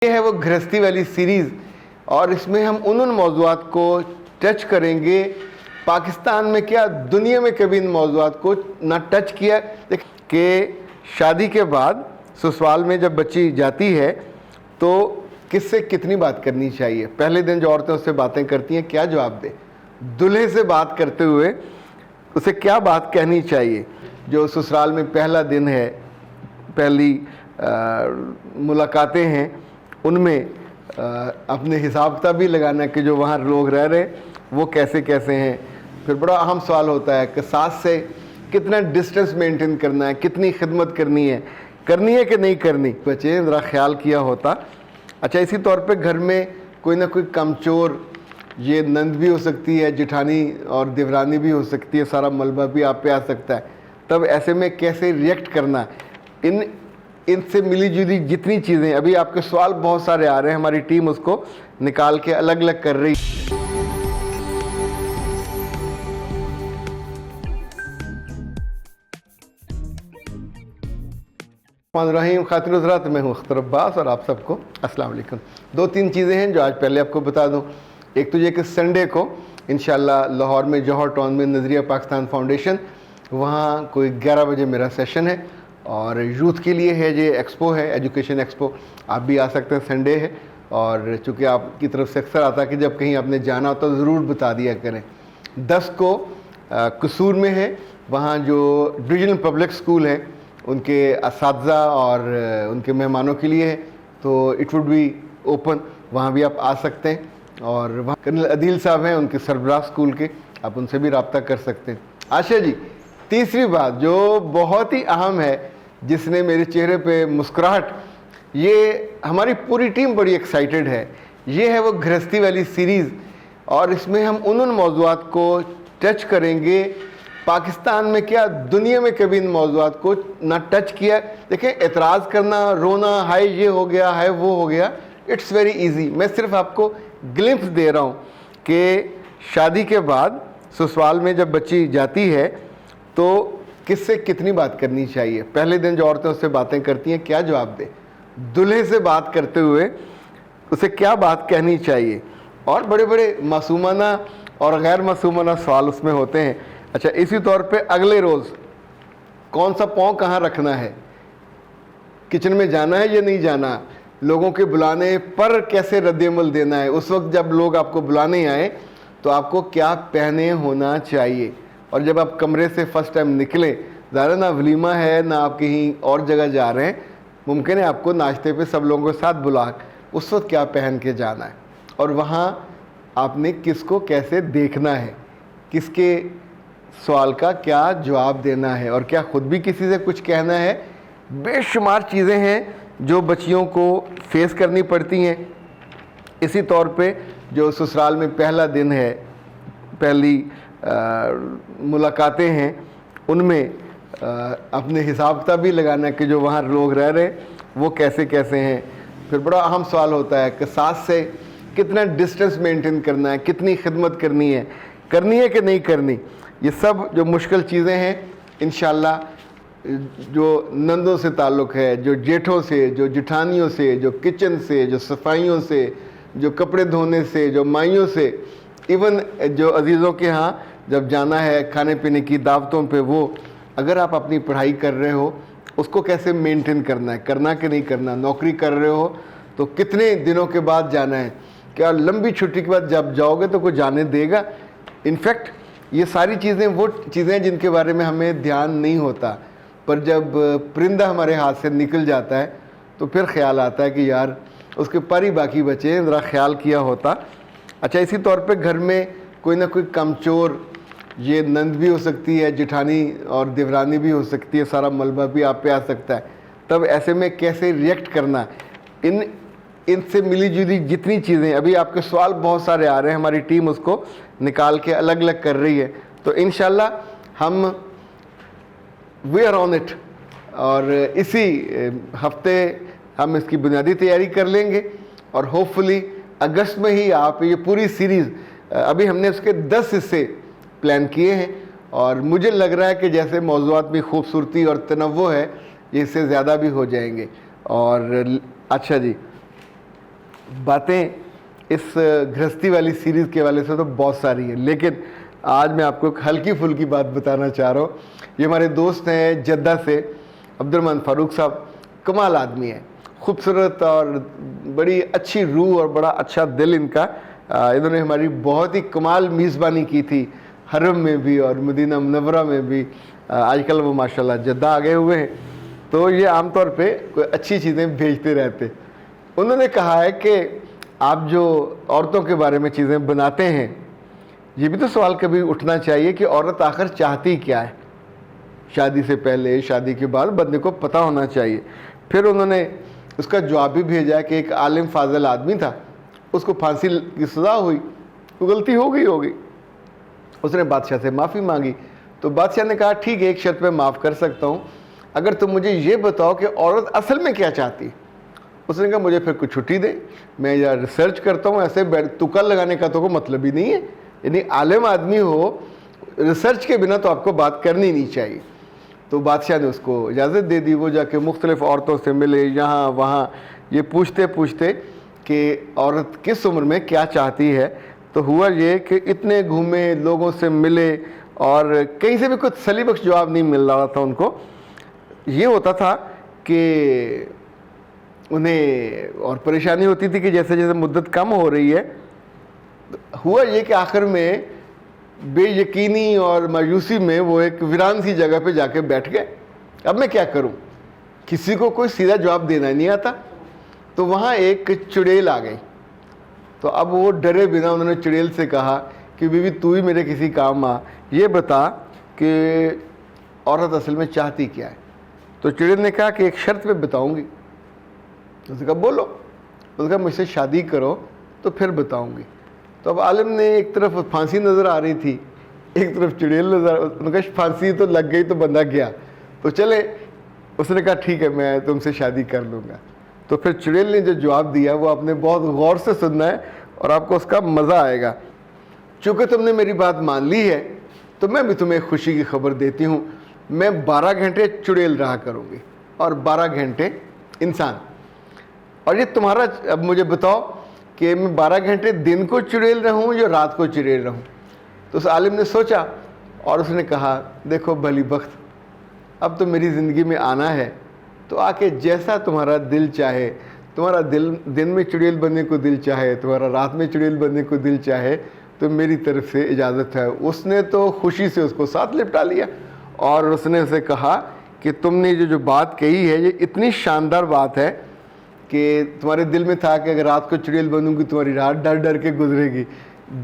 یہ ہے وہ گھرستی والی سیریز اور اس میں ہم ان موضوعات کو ٹچ کریں گے پاکستان میں کیا دنیا میں کبھی ان موضوعات کو نہ ٹچ کیا کہ شادی کے بعد سسرال میں جب بچی جاتی ہے تو کس سے کتنی بات کرنی چاہیے. پہلے دن جو عورتیں اس سے باتیں کرتی ہیں کیا جواب دے, دلہے سے بات کرتے ہوئے اسے کیا بات کہنی چاہیے. جو سسرال میں پہلا دن ہے, پہلی ملاقاتیں ہیں, ان میں اپنے حساب کتاب بھی لگانا کہ جو وہاں لوگ رہ رہے وہ کیسے کیسے ہیں. پھر بڑا اہم سوال ہوتا ہے کہ ساس سے کتنا ڈسٹنس مینٹین کرنا ہے, کتنی خدمت کرنی ہے کہ نہیں کرنی. بچے ذرا خیال کیا ہوتا. اچھا, اسی طور پہ گھر میں کوئی نہ کوئی کمچور, یہ نند بھی ہو سکتی ہے, جٹھانی اور دیورانی بھی ہو سکتی ہے, سارا ملبہ بھی آپ پہ آ سکتا ہے. تب ایسے میں کیسے ریئیکٹ کرنا, ان سے ملی جلی جتنی چیزیں, ابھی آپ کے سوال بہت سارے آ رہے ہیں, ہماری ٹیم اس کو نکال کے الگ الگ کر رہی. رحیم خاطر حضرات, میں ہوں اختر عباس اور آپ سب کو السلام علیکم. 2-3 چیزیں ہیں جو آج پہلے آپ کو بتا دوں. ایک تو یہ کہ سنڈے کو انشاءاللہ لاہور میں جوہر ٹاؤن میں نظریہ پاکستان فاؤنڈیشن, وہاں کوئی 11 بجے میرا سیشن ہے اور یوتھ کے لیے ہے. یہ ایکسپو ہے, ایجوکیشن ایکسپو, آپ بھی آ سکتے ہیں, سنڈے ہے. اور چونکہ آپ کی طرف سے اکثر آتا ہے کہ جب کہیں آپ نے جانا ہوتا تو ضرور بتا دیا کریں. 10 کو قصور میں ہے, وہاں جو ڈویژنل پبلک سکول ہے ان کے اساتذہ اور ان کے مہمانوں کے لیے ہے, تو اٹ وڈ بی اوپن, وہاں بھی آپ آ سکتے ہیں. اور وہاں کرنل عدیل صاحب ہیں ان کے سربراہ سکول کے, آپ ان سے بھی رابطہ کر سکتے ہیں. اچھا جی, تیسری بات جو بہت ہی اہم ہے, جس نے میرے چہرے پہ مسکراہٹ, یہ ہماری پوری ٹیم بڑی ایکسائٹڈ ہے. یہ ہے وہ گھرستی والی سیریز اور اس میں ہم ان موضوعات کو ٹچ کریں گے پاکستان میں کیا دنیا میں کبھی ان موضوعات کو نہ ٹچ کیا. دیکھیں, اعتراض کرنا, رونا, ہائے یہ ہو گیا, ہائے وہ ہو گیا, اٹس ویری ایزی. میں صرف آپ کو گلمپس دے رہا ہوں کہ شادی کے بعد سسرال میں جب بچی جاتی ہے تو کس سے کتنی بات کرنی چاہیے. پہلے دن جو عورتیں اس سے باتیں کرتی ہیں کیا جواب دے, دلہے سے بات کرتے ہوئے اسے کیا بات کہنی چاہیے. اور بڑے بڑے معصومانہ اور غیر معصومانہ سوال اس میں ہوتے ہیں. اچھا, اسی طور پہ اگلے روز کون سا پاؤں کہاں رکھنا ہے, کچن میں جانا ہے یا نہیں جانا, لوگوں کے بلانے پر کیسے رد عمل دینا ہے, اس وقت جب لوگ آپ کو بلانے آئیں تو آپ کو کیا پہنے ہونا چاہیے. اور جب آپ کمرے سے فرسٹ ٹائم نکلیں, ظاہر نہ ولیمہ ہے نہ آپ کہیں اور جگہ جا رہے ہیں, ممکن ہے آپ کو ناشتے پہ سب لوگوں کے ساتھ بلا, اس وقت کیا پہن کے جانا ہے, اور وہاں آپ نے کس کو کیسے دیکھنا ہے, کس کے سوال کا کیا جواب دینا ہے, اور کیا خود بھی کسی سے کچھ کہنا ہے. بے شمار چیزیں ہیں جو بچیوں کو فیس کرنی پڑتی ہیں. اسی طور پہ جو سسرال میں پہلا دن ہے, پہلی ملاقاتیں ہیں, ان میں اپنے حساب کتاب بھی لگانا کہ جو وہاں لوگ رہ رہے وہ کیسے کیسے ہیں. پھر بڑا اہم سوال ہوتا ہے کہ ساس سے کتنا ڈسٹنس مینٹین کرنا ہے, کتنی خدمت کرنی ہے کہ نہیں کرنی. یہ سب جو مشکل چیزیں ہیں انشاءاللہ, جو نندوں سے تعلق ہے, جو جیٹھوں سے, جو جٹھانیوں سے, جو کچن سے, جو صفائیوں سے, جو کپڑے دھونے سے, جو مائیوں سے, ایون جو عزیزوں کے ہاں جب جانا ہے کھانے پینے کی دعوتوں پہ, وہ اگر آپ اپنی پڑھائی کر رہے ہو اس کو کیسے مینٹین کرنا ہے کہ نہیں کرنا, نوکری کر رہے ہو تو کتنے دنوں کے بعد جانا ہے, کیا لمبی چھٹی کے بعد جب جاؤ گے تو کوئی جانے دے گا. انفیکٹ یہ ساری چیزیں وہ چیزیں جن کے بارے میں ہمیں دھیان نہیں ہوتا, پر جب پرندہ ہمارے ہاتھ سے نکل جاتا ہے تو پھر خیال آتا ہے کہ یار اس کے پر ہی باقی بچے, ذرا خیال کیا ہوتا. اچھا, اسی طور پہ گھر میں کوئی نہ کوئی کمچور, یہ نند بھی ہو سکتی ہے, جٹھانی اور دیورانی بھی ہو سکتی ہے, سارا ملبہ بھی آپ پہ آ سکتا ہے. تب ایسے میں کیسے ریئیکٹ کرنا, ان سے ملی جلی جتنی چیزیں, ابھی آپ کے سوال بہت سارے آ رہے ہیں, ہماری ٹیم اس کو نکال کے الگ الگ کر رہی ہے. تو انشاءاللہ ہم وی آر آن اٹ, اور اسی ہفتے ہم اس کی بنیادی تیاری کر لیں گے, اور ہوپ فلی اگست میں ہی آپ یہ پوری سیریز, ابھی ہم نے اس کے 10 حصے پلان کیے ہیں, اور مجھے لگ رہا ہے کہ جیسے موضوعات میں خوبصورتی اور تنوع ہے, یہ اس سے زیادہ بھی ہو جائیں گے. اور اچھا جی, باتیں اس گھرستی والی سیریز کے حوالے سے تو بہت ساری ہیں، لیکن آج میں آپ کو ایک ہلکی پھلکی بات بتانا چاہ رہا ہوں۔ یہ ہمارے دوست ہیں جدہ سے، عبد الرحمن فاروق صاحب، کمال آدمی ہیں، خوبصورت اور بڑی اچھی روح اور بڑا اچھا دل ان کا۔ انہوں نے ہماری بہت ہی کمال میزبانی کی تھی، حرم میں بھی اور مدینہ منورہ میں بھی۔ آج کل وہ ماشاءاللہ جدہ آ گئے ہوئے ہیں، تو یہ عام طور پہ کوئی اچھی چیزیں بھیجتے رہتے۔ انہوں نے کہا ہے کہ آپ جو عورتوں کے بارے میں چیزیں بناتے ہیں، یہ بھی تو سوال کبھی اٹھنا چاہیے کہ عورت آخر چاہتی کیا ہے، شادی سے پہلے، شادی کے بعد بندے کو پتہ ہونا چاہیے۔ پھر انہوں نے اس کا جواب بھی بھیجا کہ ایک عالم فاضل آدمی تھا، اس کو پھانسی کی سزا ہوئی، غلطی ہو گئی ہوگی، اس نے بادشاہ سے معافی مانگی، تو بادشاہ نے کہا ٹھیک ہے، ایک شرط پہ معاف کر سکتا ہوں، اگر تم مجھے یہ بتاؤ کہ عورت اصل میں کیا چاہتی ہے۔ اس نے کہا مجھے پھر کچھ چھٹی دے، میں یا ریسرچ کرتا ہوں، ایسے تکا لگانے کا تو کوئی مطلب ہی نہیں ہے، یعنی عالم آدمی ہو، ریسرچ کے بنا تو آپ کو بات کرنی نہیں چاہیے۔ تو بادشاہ نے اس کو اجازت دے دی، وہ جا کے مختلف عورتوں سے ملے، یہاں وہاں، یہ پوچھتے پوچھتے کہ عورت کس عمر میں کیا چاہتی ہے۔ تو ہوا یہ کہ اتنے گھومے، لوگوں سے ملے، اور کہیں سے بھی کچھ تسلی بخش جواب نہیں مل رہا تھا ان کو۔ یہ ہوتا تھا کہ انہیں اور پریشانی ہوتی تھی کہ جیسے جیسے مدت کم ہو رہی ہے، ہوا یہ کہ آخر میں بے یقینی اور مایوسی میں وہ ایک ویران سی جگہ پہ جا کے بیٹھ گئے۔ اب میں کیا کروں، کسی کو کوئی سیدھا جواب دینا نہیں آتا۔ تو وہاں ایک چڑیل آ گئی، تو اب وہ ڈرے بنا انہوں نے چڑیل سے کہا کہ بیوی تو ہی میرے کسی کام آ، یہ بتا کہ عورت اصل میں چاہتی کیا ہے۔ تو چڑیل نے کہا کہ ایک شرط پہ بتاؤں گی۔ اس نے کہا بولو۔ اس نے کہا مجھ سے شادی کرو تو پھر بتاؤں گی۔ تو اب عالم نے ایک طرف پھانسی نظر آ رہی تھی، ایک طرف چڑیل نظر، انہوں نے کہا پھانسی تو لگ گئی تو بندہ گیا، تو چلے۔ اس نے کہا ٹھیک ہے میں تم سے شادی کر لوں گا۔ تو پھر چڑیل نے جو جواب دیا وہ آپ نے بہت غور سے سننا ہے اور آپ کو اس کا مزہ آئے گا۔ چونکہ تم نے میری بات مان لی ہے تو میں بھی تمہیں خوشی کی خبر دیتی ہوں، میں 12 گھنٹے چڑیل رہا کروں گی اور 12 گھنٹے انسان۔ اور یہ تمہارا، اب مجھے بتاؤ کہ میں 12 گھنٹے دن کو چڑیل رہوں یا رات کو چڑیل رہوں۔ تو اس عالم نے سوچا اور اس نے کہا دیکھو بھلی بخت، اب تو میری زندگی میں آنا ہے تو آ کے جیسا تمہارا دل چاہے، تمہارا دل دن میں چڑیل بننے کو دل چاہے، تمہارا رات میں چڑیل بننے کو دل چاہے، تو میری طرف سے اجازت ہے۔ اس نے تو خوشی سے اس کو ساتھ لپٹا لیا اور اس نے اسے کہا کہ تم نے جو بات کہی ہے یہ اتنی شاندار بات ہے کہ تمہارے دل میں تھا کہ اگر رات کو چڑیل بنوں گی تمہاری رات ڈر ڈر کے گزرے گی،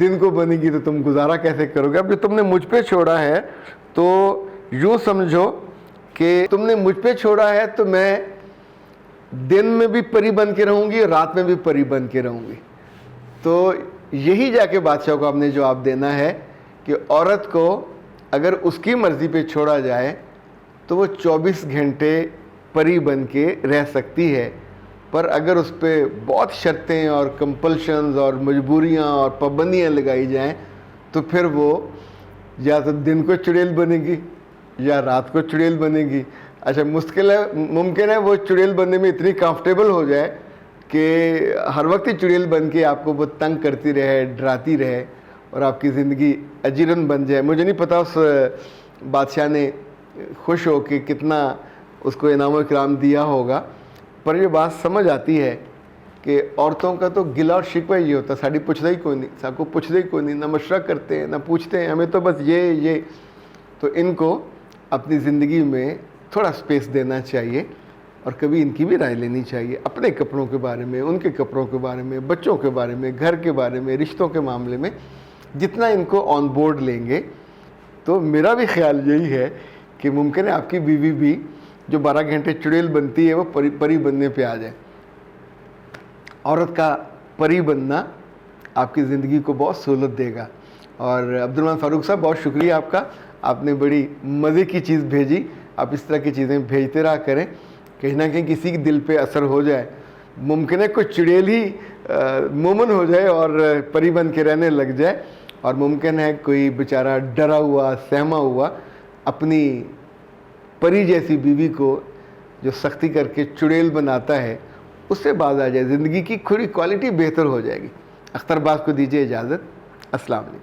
دن کو بنے گی تو تم گزارا کیسے کرو گے۔ اب جو تم نے مجھ پہ چھوڑا ہے تو یوں سمجھو کہ تم نے مجھ پہ چھوڑا ہے تو میں دن میں بھی پری بن کے رہوں گی اور رات میں بھی پری بن کے رہوں گی۔ تو یہی جا کے بادشاہ کو آپ نے جواب دینا ہے کہ عورت کو اگر اس کی مرضی پہ چھوڑا جائے تو وہ 24 گھنٹے پری بن کے رہ سکتی ہے، پر اگر اس پہ بہت شرطیں اور کمپلشنز اور مجبوریاں اور پابندیاں لگائی جائیں تو پھر وہ یا تو دن کو چڑیل بنے گی یا رات کو چڑیل بنے گی۔ اچھا ممکن ہے وہ چڑیل بننے میں اتنی کمفرٹیبل ہو جائے کہ ہر وقت ہی چڑیل بن کے آپ کو وہ تنگ کرتی رہے، ڈراتی رہے اور آپ کی زندگی اجیرن بن جائے۔ مجھے نہیں پتا اس بادشاہ نے خوش ہو کے کتنا اس کو انعام و اکرام دیا ہوگا، پر یہ بات سمجھ آتی ہے کہ عورتوں کا تو گلہ اور شکوہ یہ ہوتا ہے، ساڑی پوچھتا ہی کوئی نہیں، سب کو پوچھتا ہی کوئی نہیں، نہ مشورہ کرتے ہیں نہ پوچھتے ہیں، ہمیں تو بس یہ تو ان کو اپنی زندگی میں تھوڑا سپیس دینا چاہیے اور کبھی ان کی بھی رائے لینی چاہیے، اپنے کپڑوں کے بارے میں، ان کے کپڑوں کے بارے میں، بچوں کے بارے میں، گھر کے بارے میں، رشتوں کے معاملے میں۔ جتنا ان کو آن بورڈ لیں گے تو میرا بھی خیال یہی ہے کہ ممکن ہے آپ کی بیوی بھی جو 12 گھنٹے چڑیل بنتی ہے وہ پری بننے پہ آ جائے۔ عورت کا پری بننا آپ کی زندگی کو بہت سہولت دے گا۔ اور عبد الرحمن فاروق صاحب بہت شکریہ آپ کا، آپ نے بڑی مزے کی چیز بھیجی۔ آپ اس طرح کی چیزیں بھیجتے رہا کریں، کہیں نہ کہیں کسی کے دل پہ اثر ہو جائے۔ ممکن ہے کوئی چڑیل ہی مومن ہو جائے اور پری بن کے رہنے لگ جائے، اور ممکن ہے کوئی بیچارہ ڈرا ہوا سہما ہوا اپنی پری جیسی بیوی کو جو سختی کر کے چڑیل بناتا ہے اس سے باز آ جائے, زندگی کی تھوڑی کوالٹی بہتر ہو جائے گی. اختر باز کو دیجیے اجازت. السلام علیکم.